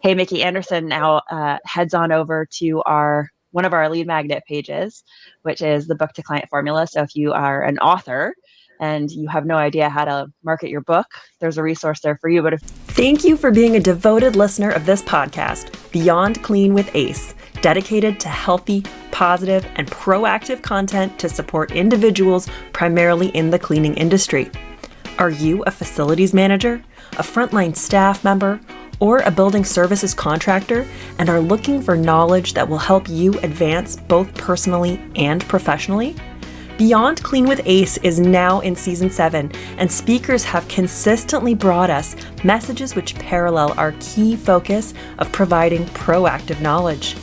Hey, Mickey Anderson now heads on over to one of our lead magnet pages, which is the book to client formula. So if you are an author and you have no idea how to market your book, there's a resource there for you. Thank you for being a devoted listener of this podcast, Beyond Clean with Ace, dedicated to healthy, positive, and proactive content to support individuals primarily in the cleaning industry. Are you a facilities manager, a frontline staff member, or a building services contractor and are looking for knowledge that will help you advance both personally and professionally? Beyond Clean with Ace is now in Season 7, and speakers have consistently brought us messages which parallel our key focus of providing proactive knowledge.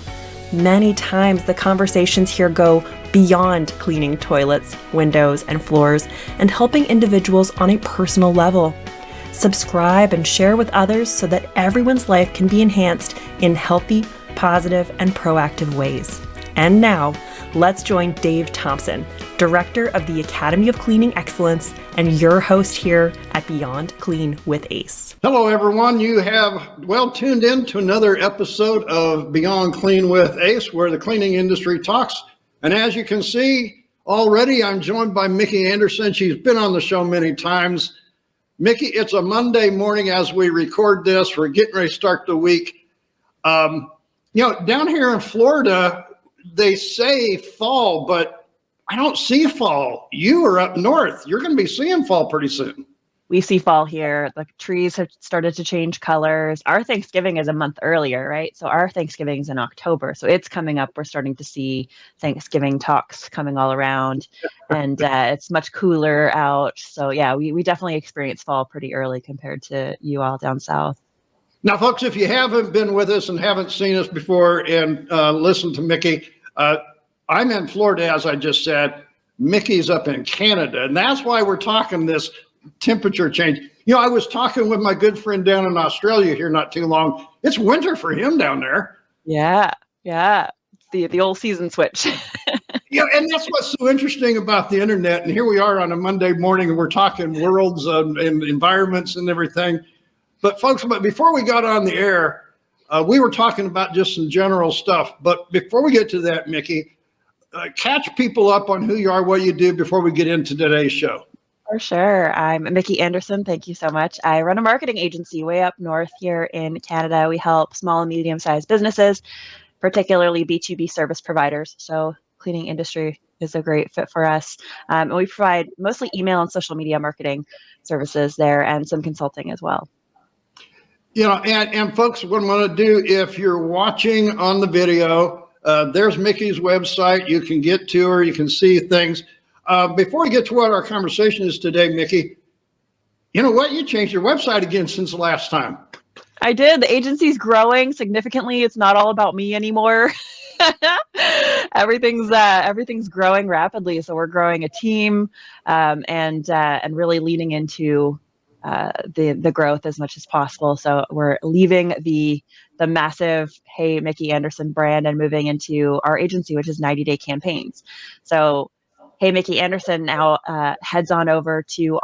Many times the conversations here go beyond cleaning toilets, windows, and floors and helping individuals on a personal level. Subscribe and share with others so that everyone's life can be enhanced in healthy, positive, and proactive ways. And now, let's join Dave Thompson, Director of the Academy of Cleaning Excellence and your host here at Beyond Clean with Ace. Hello, everyone. You have tuned in to another episode of Beyond Clean with Ace, where the cleaning industry talks. And as you can see already, I'm joined by Mickey Anderson. She's been on the show many times. Mickey, it's a Monday morning as we record this. We're getting ready to start the week. Down here in Florida, they say fall, but I don't see fall. You are up north. You're going to be seeing fall pretty soon. We see fall here. The trees have started to change colors. Our Thanksgiving is a month earlier, right? So our Thanksgiving is in October. So it's coming up. We're starting to see Thanksgiving talks coming all around, and it's much cooler out. So yeah, we definitely experience fall pretty early compared to you all down south. Now, folks, if you haven't been with us and haven't seen us before and listened to Mickey, I'm in Florida, as I just said. Mickey's up in Canada, and that's why we're talking this temperature change. I was talking with my good friend down in Australia here not too long. It's winter for him down there. Yeah. The old season switch. And that's what's so interesting about the internet. And here we are on a Monday morning, and we're talking worlds and environments and everything. But folks, before we got on the air, we were talking about just some general stuff. But before we get to that, Mickey, catch people up on who you are, what you do before we get into today's show. For sure. I'm Mickey Anderson. Thank you so much. I run a marketing agency way up north here in Canada. We help small and medium-sized businesses, particularly B2B service providers. So cleaning industry is a great fit for us. And we provide mostly email and social media marketing services there and some consulting as well. And folks, what I'm going to do, if you're watching on the video, there's Mickey's website. You can get to her. You can see things. Before we get to what our conversation is today, Mickey, you know what? You changed your website again since the last time. I did. The agency's growing significantly. It's not all about me anymore. Everything's growing rapidly. So we're growing a team and really leaning into the growth as much as possible. So we're leaving the massive Hey Mickey Anderson brand and moving into our agency, which is 90-day campaigns. So Hey Mickey Anderson now heads on over to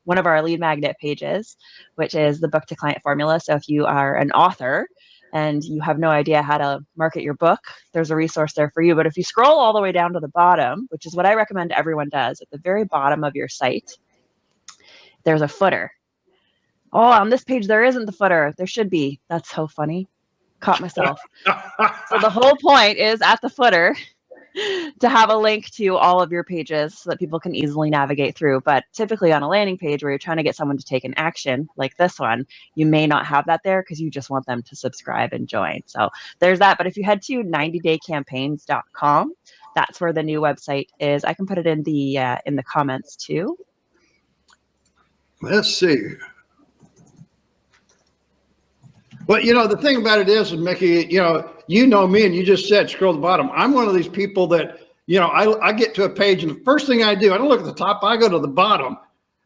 one of our lead magnet pages, which is the book to client formula. So if you are an author and you have no idea how to market your book, there's a resource there for you. But if you scroll all the way down to the bottom, which is what I recommend everyone does, at the very bottom of your site, there's a footer. Oh, on this page, there isn't the footer. There should be. That's so funny. Caught myself. So the whole point is at the footer to have a link to all of your pages so that people can easily navigate through. But typically on a landing page where you're trying to get someone to take an action like this one, you may not have that there because you just want them to subscribe and join. So there's that. But if you head to 90daycampaigns.com, that's where the new website is. I can put it in the comments too. Let's see. Well, the thing about it is, Mickey, you know me, and you just said scroll to the bottom. I'm one of these people that, I get to a page, and the first thing I do, I don't look at the top, I go to the bottom,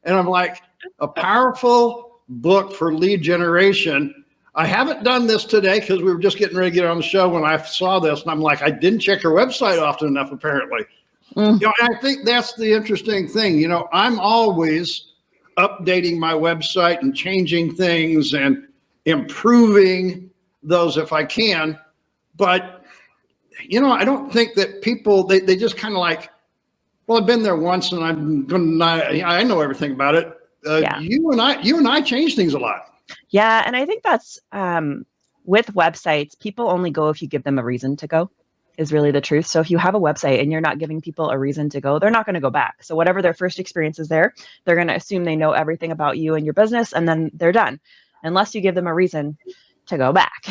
and I'm like, a powerful book for lead generation. I haven't done this today because we were just getting ready to get on the show when I saw this, and I'm like, I didn't check your website often enough, apparently. And I think that's the interesting thing. I'm always updating my website and changing things and improving those if I can. But, you know, I don't think that people, they just kind of like, well, I've been there once and I know everything about it. Yeah. You and I change things a lot. Yeah. And I think that's with websites, people only go if you give them a reason to go, is really the truth. So if you have a website and you're not giving people a reason to go, they're not going to go back. So whatever their first experience is there, they're going to assume they know everything about you and your business, and then they're done, unless you give them a reason to go back.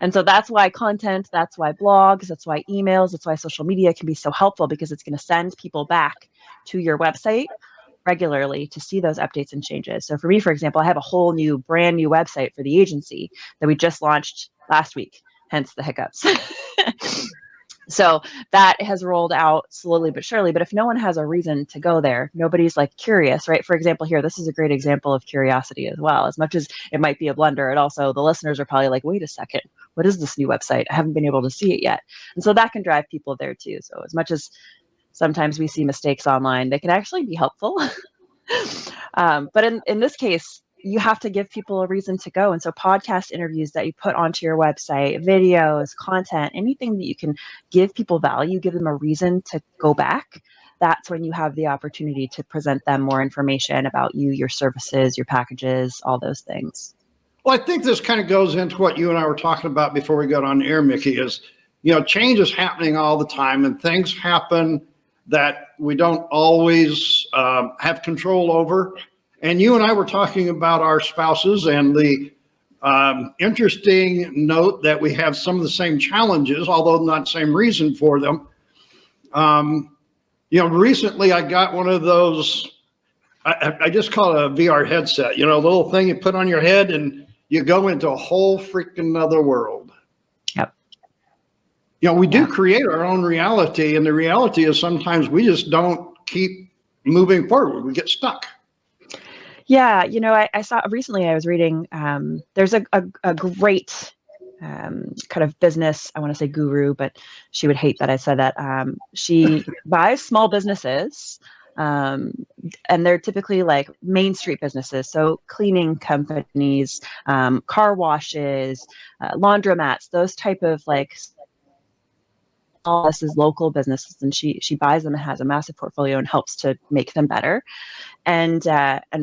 And so that's why content, that's why blogs, that's why emails, that's why social media can be so helpful, because it's going to send people back to your website regularly to see those updates and changes. So for me, for example, I have a brand new website for the agency that we just launched last week, hence the hiccups. So that has rolled out slowly but surely. But if no one has a reason to go there, nobody's like curious, right? For example, here, this is a great example of curiosity as well. As much as it might be a blunder, it also, the listeners are probably like, wait a second, what is this new website? I haven't been able to see it yet. And so that can drive people there too. So as much as sometimes we see mistakes online, they can actually be helpful. But in this case, you have to give people a reason to go. And so podcast interviews that you put onto your website, videos, content, anything that you can give people value, give them a reason to go back. That's when you have the opportunity to present them more information about you, your services, your packages, all those things. Well, I think this kind of goes into what you and I were talking about before we got on air, Mickey, is, you know, change is happening all the time and things happen that we don't always have control over. And you and I were talking about our spouses and the interesting note that we have some of the same challenges, although not the same reason for them. You know, recently I got one of those, I just call it a VR headset, you know, a little thing you put on your head and you go into a whole freaking other world. Yep. You know, we do create our own reality, and the reality is sometimes we just don't keep moving forward. We get stuck. Yeah, you know, I saw recently, I was reading, there's a great kind of business, I want to say guru, but she would hate that I said that. She buys small businesses, and they're typically like Main Street businesses. So cleaning companies, car washes, laundromats, those type of like all this is local businesses, and she buys them and has a massive portfolio and helps to make them better. And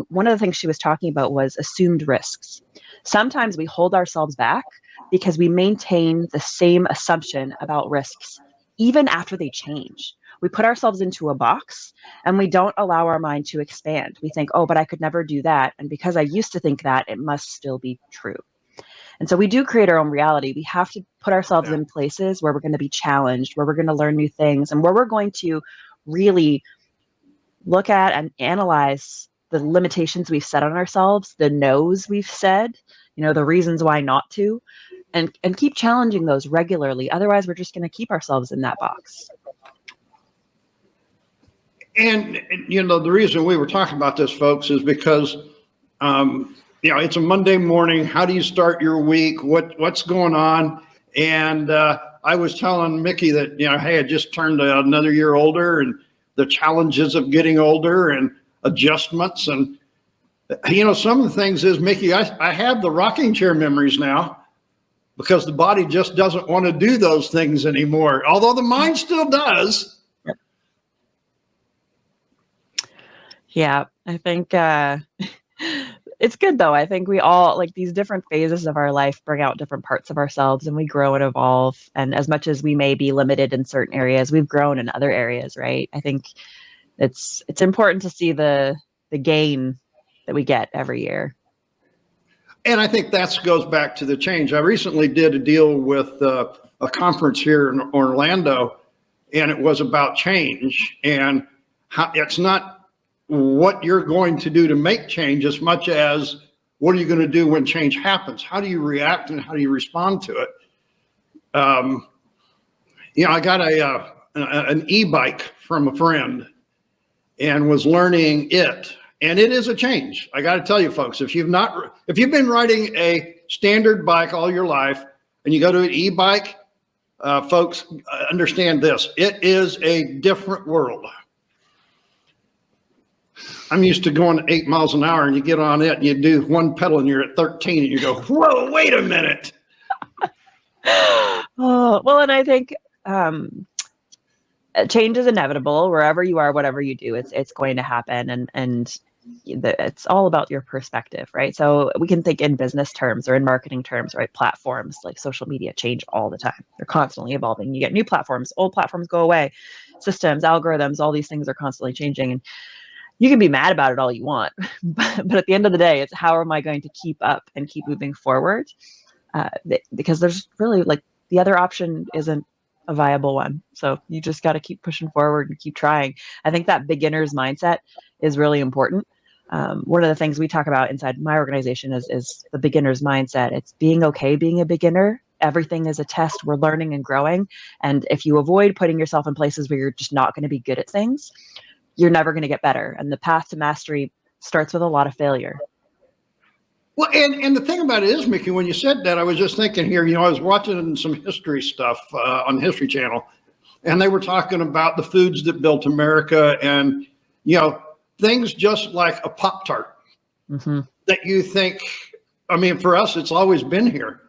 one of the things she was talking about was assumed risks. Sometimes we hold ourselves back because we maintain the same assumption about risks even after they change. We put ourselves into a box and we don't allow our mind to expand. We think, oh, but I could never do that, and because I used to think that, it must still be true. And so we do create our own reality. We have to put ourselves in places where we're going to be challenged, where we're going to learn new things, and where we're going to really look at and analyze the limitations we've set on ourselves, the no's we've said, you know, the reasons why not to, and keep challenging those regularly. Otherwise, we're just going to keep ourselves in that box. And, you know, the reason we were talking about this, folks, is because, you know, it's a Monday morning. How do you start your week? What's going on? And I was telling Mickey that, you know, hey, I just turned another year older, and the challenges of getting older and adjustments. And, you know, some of the things is, Mickey, I have the rocking chair memories now because the body just doesn't want to do those things anymore, although the mind still does. Yeah, I think it's good though. I think we all, like, these different phases of our life bring out different parts of ourselves, and we grow and evolve. And as much as we may be limited in certain areas, we've grown in other areas, right? I think it's important to see the gain that we get every year. And I think that goes back to the change. I recently did a deal with a conference here in Orlando, and it was about change, and how it's not what you're going to do to make change as much as what are you going to do when change happens? How do you react and how do you respond to it? You know, I got an e-bike from a friend and was learning it. And it is a change. I got to tell you, folks, if you've been riding a standard bike all your life and you go to an e-bike, folks, understand this. It is a different world. I'm used to going 8 miles an hour, and you get on it and you do one pedal and you're at 13 and you go, whoa, wait a minute. Well, and I think change is inevitable wherever you are, whatever you do. It's going to happen, and it's all about your perspective, right? So we can think in business terms or in marketing terms, right? Platforms like social media change all the time. They're constantly evolving. You get new platforms, old platforms go away, systems, algorithms, all these things are constantly changing. And you can be mad about it all you want, but at the end of the day, it's how am I going to keep up and keep moving forward? Because there's really like the other option isn't a viable one. So you just got to keep pushing forward and keep trying. I think that beginner's mindset is really important. One of the things we talk about inside my organization is the beginner's mindset. It's being okay being a beginner. Everything is a test. We're learning and growing. And if you avoid putting yourself in places where you're just not going to be good at things, you're never going to get better. And the path to mastery starts with a lot of failure. Well, and the thing about it is, Mickey, when you said that, I was just thinking here, I was watching some history stuff on the History Channel, and they were talking about the foods that built America and, things just like a Pop-Tart that you think, I mean, for us, it's always been here,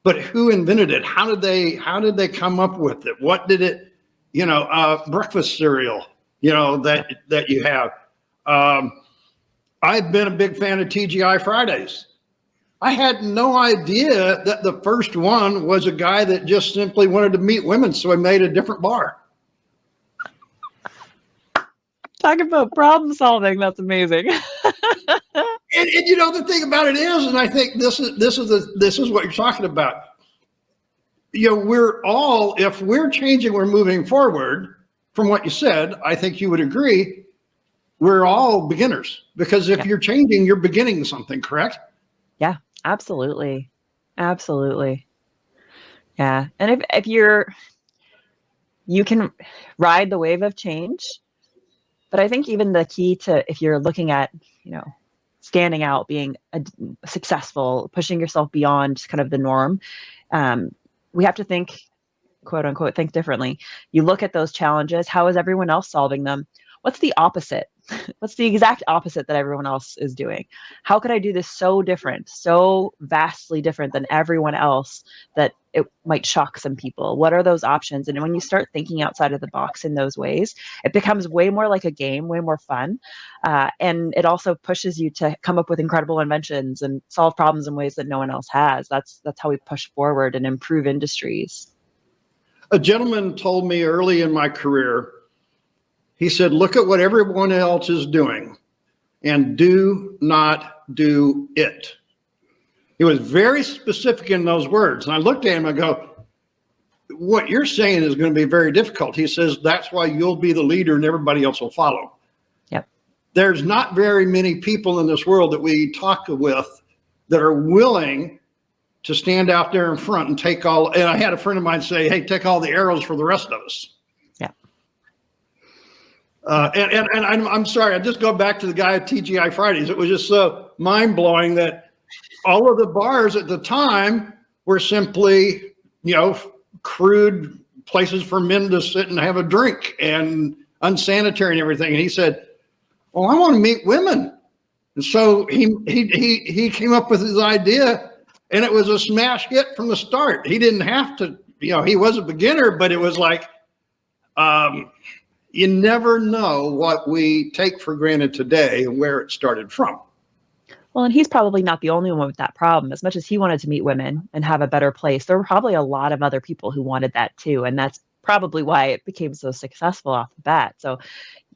but who invented it? How did they come up with it? What did it, breakfast cereal, that you have. I've been a big fan of TGI Fridays. I had no idea that the first one was a guy that just simply wanted to meet women, so he made a different bar. Talk about problem solving. That's amazing. And the thing about it is, and I think this is what you're talking about. We're all, if we're changing, we're moving forward. From what you said, I think you would agree. We're all beginners because if you're changing, you're beginning something, correct? Yeah, absolutely. Absolutely. Yeah. And if you can ride the wave of change, but I think even the key to, if you're looking at, standing out, being successful, pushing yourself beyond kind of the norm, we have to think, quote unquote, think differently. You look at those challenges. How is everyone else solving them? What's the opposite? What's the exact opposite that everyone else is doing? How could I do this so different, so vastly different than everyone else that it might shock some people? What are those options? And when you start thinking outside of the box in those ways, it becomes way more like a game, way more fun. And it also pushes you to come up with incredible inventions and solve problems in ways that no one else has. That's how we push forward and improve industries. A gentleman told me early in my career, he said, look at what everyone else is doing and do not do it. He was very specific in those words. And I looked at him and go, what you're saying is going to be very difficult. He says, that's why you'll be the leader and everybody else will follow. Yep. There's not very many people in this world that we talk with that are willing to stand out there in front and take all, and I had a friend of mine say, hey, take all the arrows for the rest of us. Yeah. And I'm sorry, I just go back to the guy at TGI Fridays. It was just so mind blowing that all of the bars at the time were simply, crude places for men to sit and have a drink and unsanitary and everything. And he said, well, I want to meet women. And so he came up with his idea, and it was a smash hit from the start. He didn't have to, he was a beginner, but it was like, you never know what we take for granted today and where it started from. Well, and he's probably not the only one with that problem. As much as he wanted to meet women and have a better place, there were probably a lot of other people who wanted that too. And that's probably why it became so successful off the bat. So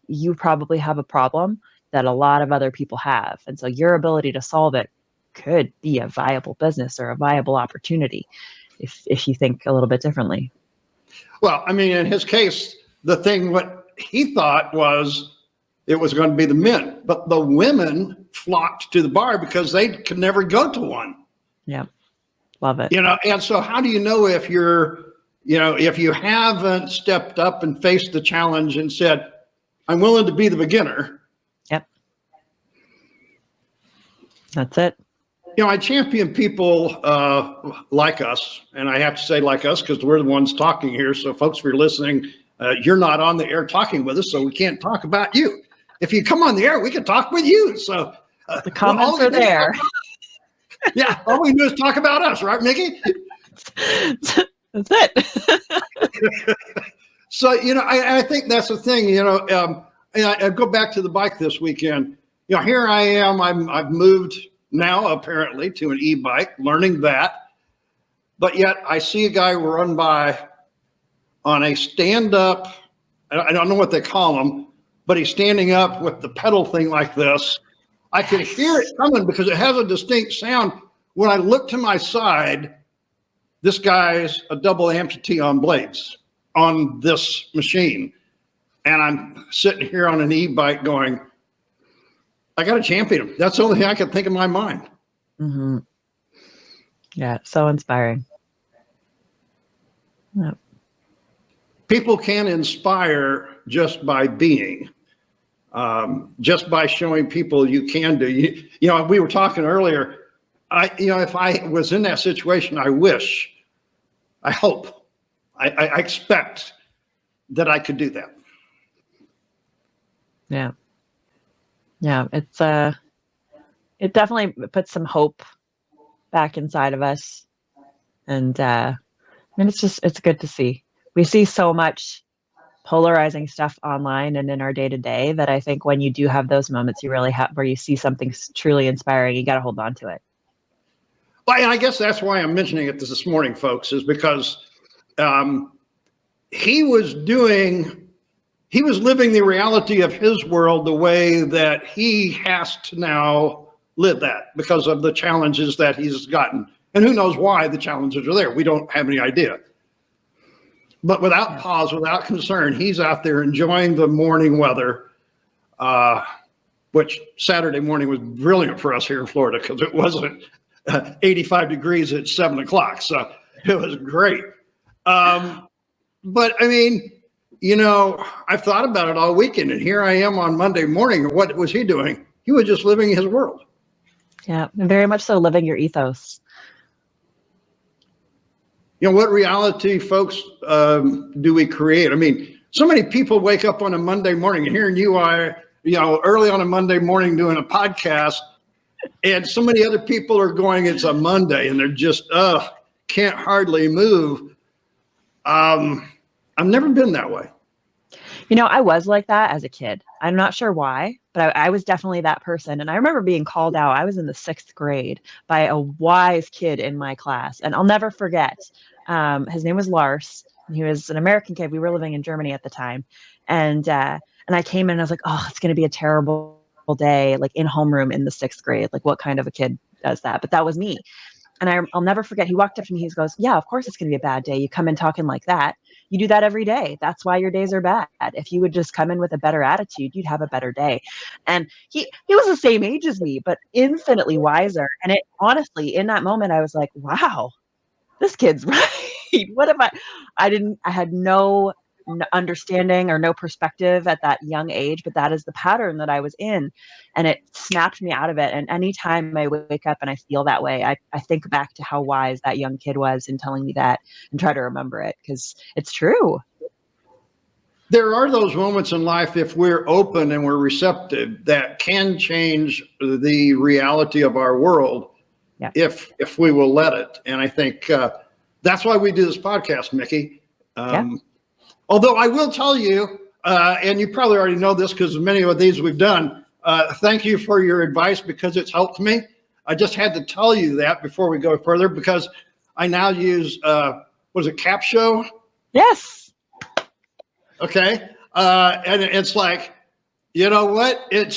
you probably have a problem that a lot of other people have. And so your ability to solve it could be a viable business or a viable opportunity if you think a little bit differently. Well, I mean, in his case, the thing, what he thought was it was going to be the men, but the women flocked to the bar because they could never go to one. Yeah. Love it. And so how do you know if if you haven't stepped up and faced the challenge and said, I'm willing to be the beginner. Yep. That's it. I champion people like us, and I have to say like us because we're the ones talking here. So folks, if you're listening, you're not on the air talking with us, so we can't talk about you. If you come on the air, we can talk with you. So the comments are there. Yeah, all we do is talk about us, right, Mickey? That's it. So, I think that's the thing, and I go back to the bike this weekend. Here I am. I've moved now apparently to an e-bike, learning that. But yet I see a guy run by on a stand-up, I don't know what they call them, but he's standing up with the pedal thing like this. I could hear it coming because it has a distinct sound. When I look to my side, this guy's a double amputee on blades on this machine. And I'm sitting here on an e-bike going, I got to champion him. That's the only thing I can think in my mind. Mm-hmm. Yeah, so inspiring. Yep. People can inspire just by being, just by showing people you can do. We were talking earlier. If I was in that situation, I hope, I expect that I could do that. Yeah. Yeah. It definitely puts some hope back inside of us. And, it's good to see. We see so much polarizing stuff online and in our day to day that I think when you do have those moments, you really have where you see something truly inspiring, you got to hold on to it. Well, and I guess that's why I'm mentioning it this morning, folks, is because he was living the reality of his world the way that he has to now live that because of the challenges that he's gotten. And who knows why the challenges are there. We don't have any idea. But without pause, without concern, he's out there enjoying the morning weather, which Saturday morning was brilliant for us here in Florida because it wasn't 85 degrees at 7 o'clock. So it was great. But I mean, I've thought about it all weekend, and here I am on Monday morning. What was he doing? He was just living his world. Yeah, and very much so living your ethos. What reality, folks, do we create? I mean, so many people wake up on a Monday morning, and here you are, early on a Monday morning doing a podcast, and so many other people are going, it's a Monday, and they're just, can't hardly move. I've never been that way. I was like that as a kid. I'm not sure why, but I was definitely that person. And I remember being called out. I was in the 6th grade by a wise kid in my class. And I'll never forget. His name was Lars. He was an American kid. We were living in Germany at the time. And I came in and I was like, oh, it's going to be a terrible day, like in homeroom in the 6th grade. Like what kind of a kid does that? But that was me. And I'll never forget. He walked up to me. He goes, yeah, of course it's going to be a bad day. You come in talking like that. You do that every day. That's why your days are bad. If you would just come in with a better attitude, you'd have a better day. And he was the same age as me, but infinitely wiser. And it honestly, in that moment, I was like, wow, this kid's right. What if I had no understanding or no perspective at that young age, but that is the pattern that I was in, and it snapped me out of it. And anytime I wake up and I feel that way, I think back to how wise that young kid was in telling me that and try to remember it because it's true. There are those moments in life, if we're open and we're receptive, that can change the reality of our world. Yeah. If we will let it. And I think that's why we do this podcast, Mickey. Although I will tell you, and you probably already know this because many of these we've done, thank you for your advice because it's helped me. I just had to tell you that before we go further because I now use, Capsho? Yes. Okay. And it's like, you know what? It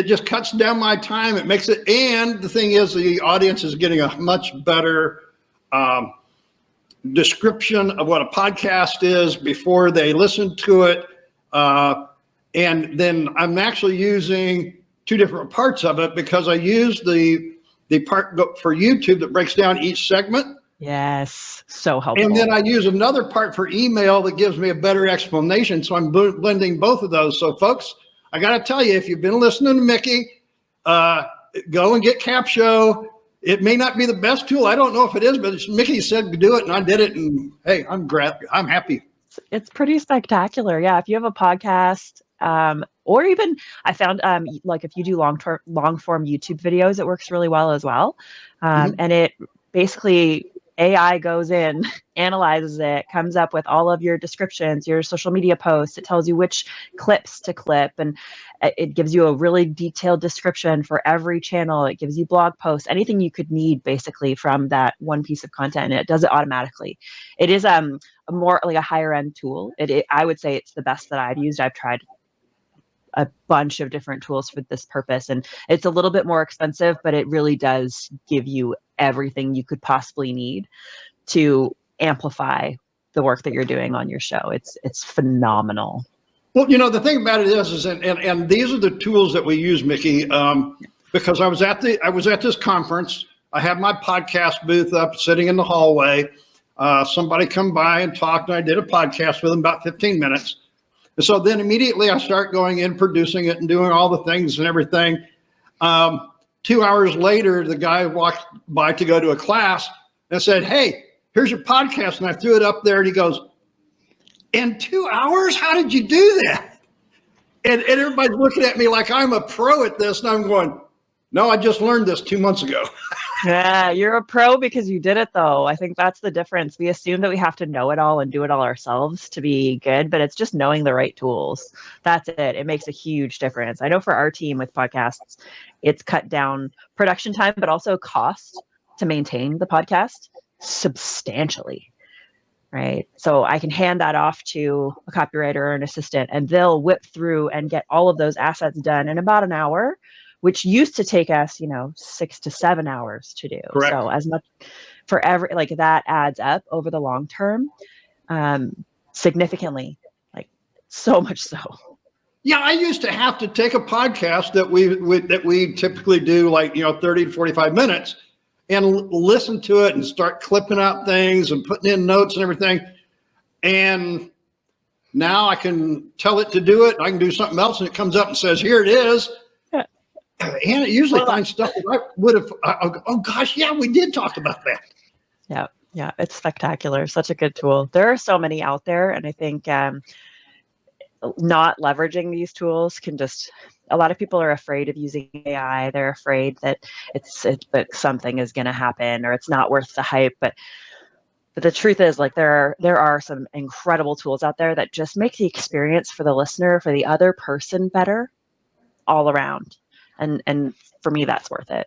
just cuts down my time. It makes it, and the thing is the audience is getting a much better description of what a podcast is before they listen to it. And then I'm actually using 2 different parts of it because I use the part for YouTube that breaks down each segment. Yes, so helpful. And then I use another part for email that gives me a better explanation. So I'm blending both of those. So folks, I got to tell you, if you've been listening to Mickey, go and get Capsho. It may not be the best tool. I don't know if it is, but Mickey said to do it, and I did it. And hey, I'm happy. It's pretty spectacular. Yeah, if you have a podcast, or even I found like if you do long form YouTube videos, it works really well as well. And it basically AI goes in, analyzes it, comes up with all of your descriptions, your social media posts. It tells you which clips to clip, and it gives you a really detailed description for every channel. It gives you blog posts, anything you could need basically from that one piece of content, and it does it automatically. It is a more like a higher end tool. I would say it's the best that I've used. I've tried a bunch of different tools for this purpose, and it's a little bit more expensive, but it really does give you everything you could possibly need to amplify the work that you're doing on your show. It's phenomenal. Well, the thing about it is and these are the tools that we use, Mickey, because I was at this conference. I had my podcast booth up, sitting in the hallway. Somebody come by and talked, and I did a podcast with them, about 15 minutes. And so then immediately I start going in, producing it and doing all the things and everything. 2 hours later, the guy walked by to go to a class and said, "Hey, here's your podcast." And I threw it up there, and he goes, "In 2 hours? How did you do that?" And everybody's looking at me like I'm a pro at this. And I'm going, "No, I just learned this 2 months ago." Yeah, you're a pro because you did it, though. I think that's the difference. We assume that we have to know it all and do it all ourselves to be good, but it's just knowing the right tools. That's it. It makes a huge difference. I know for our team with podcasts, it's cut down production time, but also cost to maintain the podcast substantially. Right. So I can hand that off to a copywriter or an assistant, and they'll whip through and get all of those assets done in about an hour, which used to take us, 6 to 7 hours to do. Correct. So as much for every, like, that adds up over the long term, significantly, like so much so. Yeah, I used to have to take a podcast that we typically do, like 30 to 45 minutes, and listen to it and start clipping out things and putting in notes and everything. And now I can tell it to do it. I can do something else, and it comes up and says, "Here it is." Yeah. And it usually finds stuff that I would have, oh gosh, yeah, we did talk about that. Yeah. Yeah. It's spectacular. Such a good tool. There are so many out there. And I think not leveraging these tools can just, a lot of people are afraid of using AI. They're afraid that that something is going to happen or it's not worth the hype. But the truth is, like, there are some incredible tools out there that just make the experience for the listener, for the other person, better all around. And for me, that's worth it.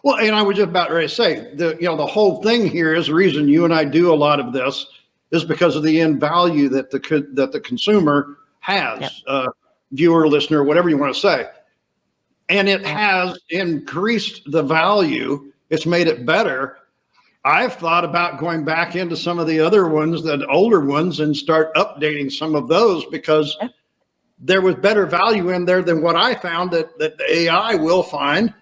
Well, and I was just about ready to say, the whole thing here is the reason you and I do a lot of this is because of the end value that the consumer has, Yep. Viewer, listener, whatever you want to say. And it has increased the value. It's made it better. I've thought about going back into some of the other ones, the older ones, and start updating some of those, because there was better value in there than what I found that the AI will find.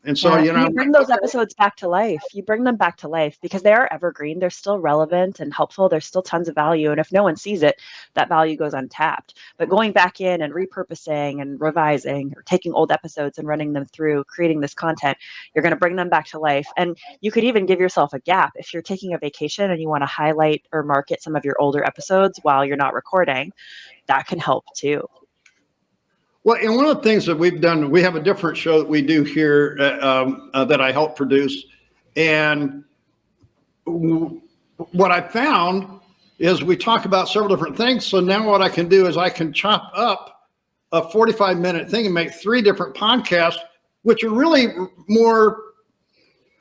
And so, you bring those episodes back to life. You bring them back to life because they are evergreen. They're still relevant and helpful. There's still tons of value. And if no one sees it, that value goes untapped. But going back in and repurposing and revising, or taking old episodes and running them through, creating this content, you're going to bring them back to life. And you could even give yourself a gap. If you're taking a vacation and you want to highlight or market some of your older episodes while you're not recording, that can help too. Well, and one of the things that we've done, we have a different show that we do here that I help produce. And what I found is we talk about several different things. So now what I can do is I can chop up a 45-minute thing and make 3 different podcasts, which are really more,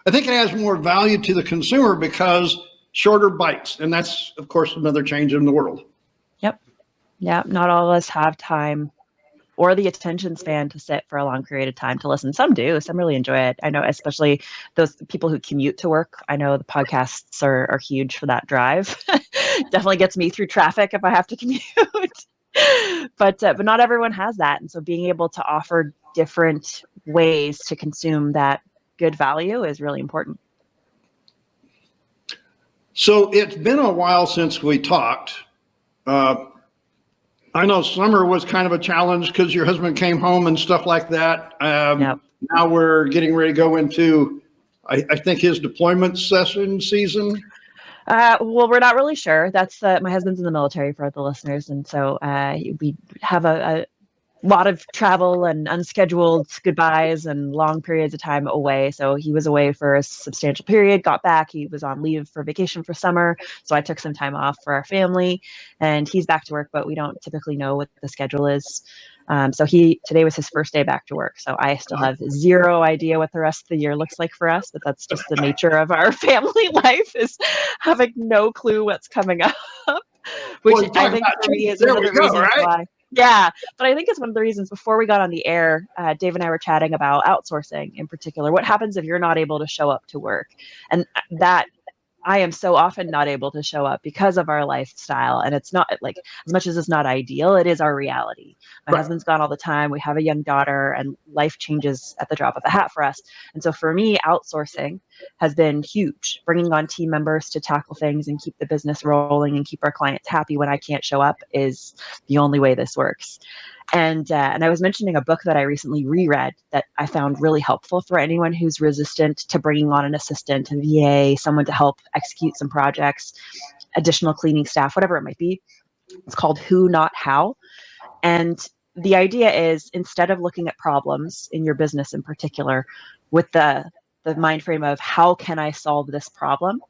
I think it has more value to the consumer because shorter bites. And that's, of course, another change in the world. Yep. Yeah. Not all of us have time or the attention span to sit for a long period of time to listen. Some do. Some really enjoy it. I know, especially those people who commute to work. I know the podcasts are huge for that drive. Definitely gets me through traffic if I have to commute. But not everyone has that. And so being able to offer different ways to consume that good value is really important. So it's been a while since we talked. I know summer was kind of a challenge because your husband came home and stuff like that. Yep. Now we're getting ready to go into, I think, his deployment season. Well, we're not really sure. That's my husband's in the military, for the listeners. And so we have a lot of travel and unscheduled goodbyes and long periods of time away. So he was away for a substantial period, got back. He was on leave for vacation for summer. So I took some time off for our family, and he's back to work, but we don't typically know what the schedule is. So today was his first day back to work. So I still have zero idea what the rest of the year looks like for us, but that's just the nature of our family life, is having no clue what's coming up, which I think for me is one of the reasons why. Yeah, but I think it's one of the reasons before we got on the air, Dave and I were chatting about outsourcing in particular. What happens if you're not able to show up to work? And that I am so often not able to show up because of our lifestyle. And it's not like, as much as it's not ideal, it is our reality. My husband's gone all the time. We have a young daughter, and life changes at the drop of a hat for us. And so for me, outsourcing has been huge. Bringing on team members to tackle things and keep the business rolling and keep our clients happy when I can't show up is the only way this works. And I was mentioning a book that I recently reread that I found really helpful for anyone who's resistant to bringing on an assistant, a VA, someone to help execute some projects, additional cleaning staff, whatever it might be. It's called Who, Not How. And the idea is, instead of looking at problems in your business in particular with the mind frame of how can I solve this problem,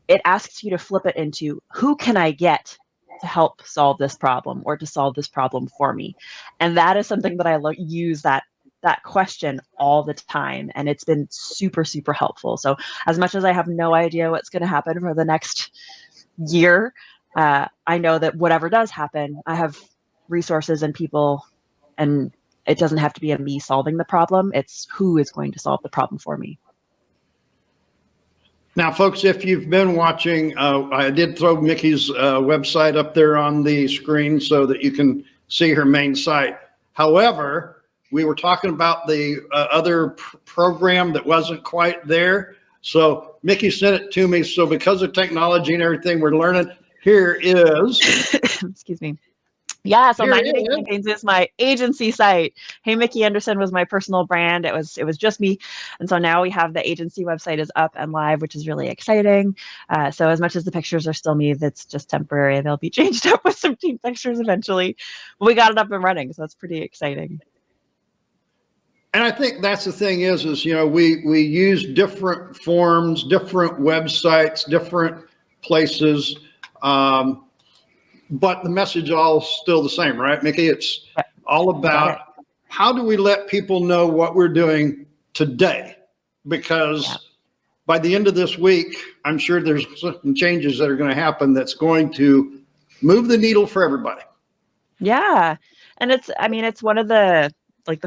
it asks you to flip it into who can I get to help solve this problem or to solve this problem for me. And that is something that I use that question all the time. And it's been super, super helpful. So as much as I have no idea what's going to happen for the next year, I know that whatever does happen, I have resources and people, and it doesn't have to be me solving the problem. It's who is going to solve the problem for me. Now, folks, if you've been watching, I did throw Mickey's website up there on the screen so that you can see her main site. However, we were talking about the other program that wasn't quite there. So Mickey sent it to me. So because of technology and everything we're learning, here is. Excuse me. Yeah, so 90 Day Campaigns is my agency site. Hey Mickey Anderson was my personal brand. It was just me. And so now we have the agency website is up and live, which is really exciting. So as much as the pictures are still me, that's just temporary. They'll be changed up with some team pictures eventually. But we got it up and running, so that's pretty exciting. And I think that's the thing is we use different forms, different websites, different places. But the message all still the same, right, Mickey? It's all about how do we let people know what we're doing today? Because by the end of this week, I'm sure there's some changes that are going to happen that's going to move the needle for everybody. Yeah. And it's one of the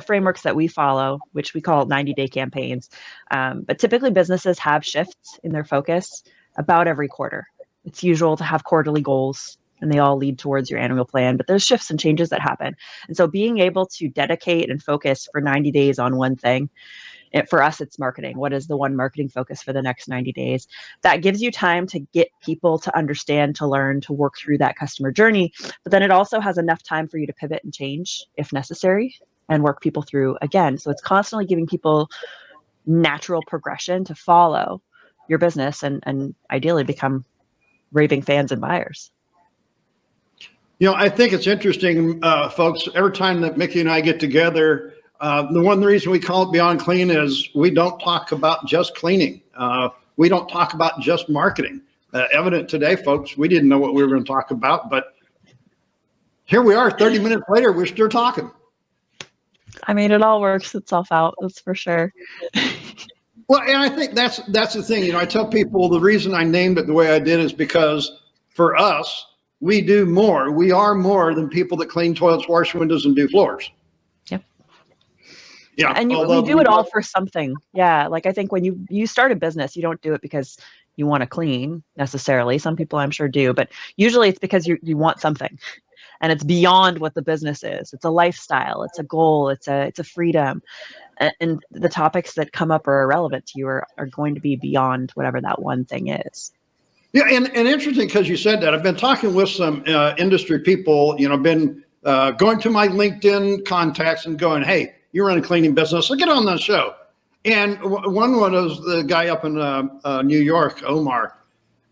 frameworks that we follow, which we call 90-day campaigns. But typically businesses have shifts in their focus about every quarter. It's usual to have quarterly goals, and they all lead towards your annual plan, but there's shifts and changes that happen. And so being able to dedicate and focus for 90 days on one thing, for us, it's marketing. What is the one marketing focus for the next 90 days? That gives you time to get people to understand, to learn, to work through that customer journey. But then it also has enough time for you to pivot and change if necessary and work people through again. So it's constantly giving people natural progression to follow your business and ideally become raving fans and buyers. I think it's interesting, folks, every time that Mickey and I get together, the reason we call it Beyond Clean is we don't talk about just cleaning. We don't talk about just marketing. Evident today, folks, we didn't know what we were going to talk about, but here we are 30 minutes later, we're still talking. I mean, it all works itself out, that's for sure. Well, and I think that's the thing. I tell people the reason I named it the way I did is because for us, we do more. We are more than people that clean toilets, wash windows, and do floors. Yep. Yeah. And we do it all for something. Yeah. Like I think when you start a business, you don't do it because you want to clean necessarily. Some people I'm sure do, but usually it's because you want something. And it's beyond what the business is. It's a lifestyle. It's a goal. It's a freedom. And the topics that come up or are relevant to you are going to be beyond whatever that one thing is. Yeah, and interesting because you said that. I've been talking with some industry people, been going to my LinkedIn contacts and going, hey, you run a cleaning business, so get on the show. And one was the guy up in New York, Omar.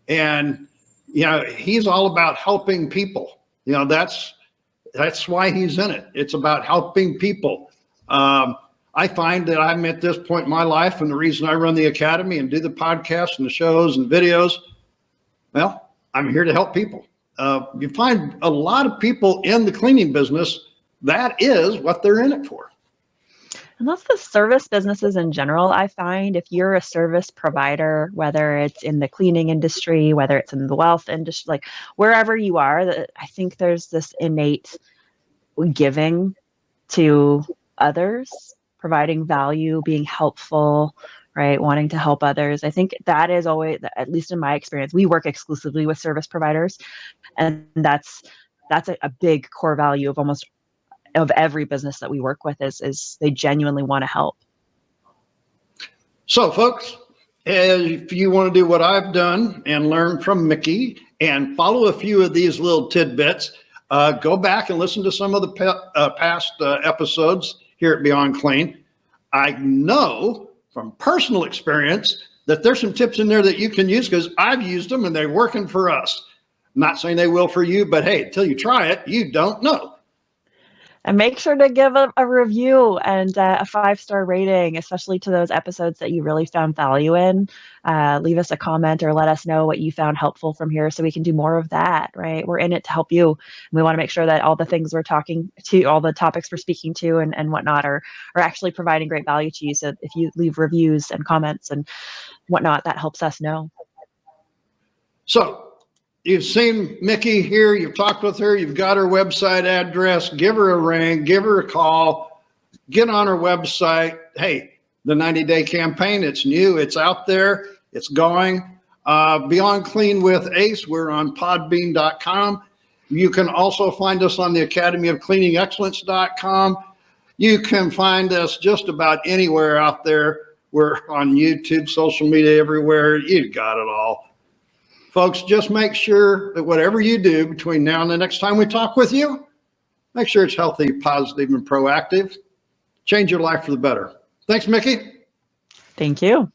And, he's all about helping people. That's That's why he's in it. It's about helping people. I find that I'm at this point in my life, and the reason I run the academy and do the podcasts and the shows and videos, well, I'm here to help people. You find a lot of people in the cleaning business, that is what they're in it for. And that's the service businesses in general. I find if you're a service provider, whether it's in the cleaning industry, whether it's in the wealth industry, like wherever you are, I think there's this innate giving to others, providing value, being helpful, right? Wanting to help others. I think that is always, at least in my experience, we work exclusively with service providers. And that's a big core value of every business that we work with is they genuinely want to help. So folks, if you want to do what I've done and learn from Mickey and follow a few of these little tidbits, go back and listen to some of the past episodes here at Beyond Clean. I know from personal experience that there's some tips in there that you can use because I've used them and they're working for us. I'm not saying they will for you, but hey, until you try it, you don't know. And make sure to give a review and a 5-star rating, especially to those episodes that you really found value in. Leave us a comment or let us know what you found helpful from here so we can do more of that, right? We're in it to help you. And we want to make sure that all the things we're talking to, all the topics we're speaking to and whatnot are actually providing great value to you. So if you leave reviews and comments and whatnot, that helps us know. So you've seen Mickey here, you've talked with her, you've got her website address, give her a ring, give her a call, get on her website. Hey, the 90-day campaign, it's new, it's out there, it's going. Beyond Clean with Ace, we're on podbean.com. You can also find us on the academyofcleaningexcellence.com. You can find us just about anywhere out there. We're on YouTube, social media, everywhere. You got it all. Folks, just make sure that whatever you do between now and the next time we talk with you, make sure it's healthy, positive, and proactive. Change your life for the better. Thanks, Mickey. Thank you.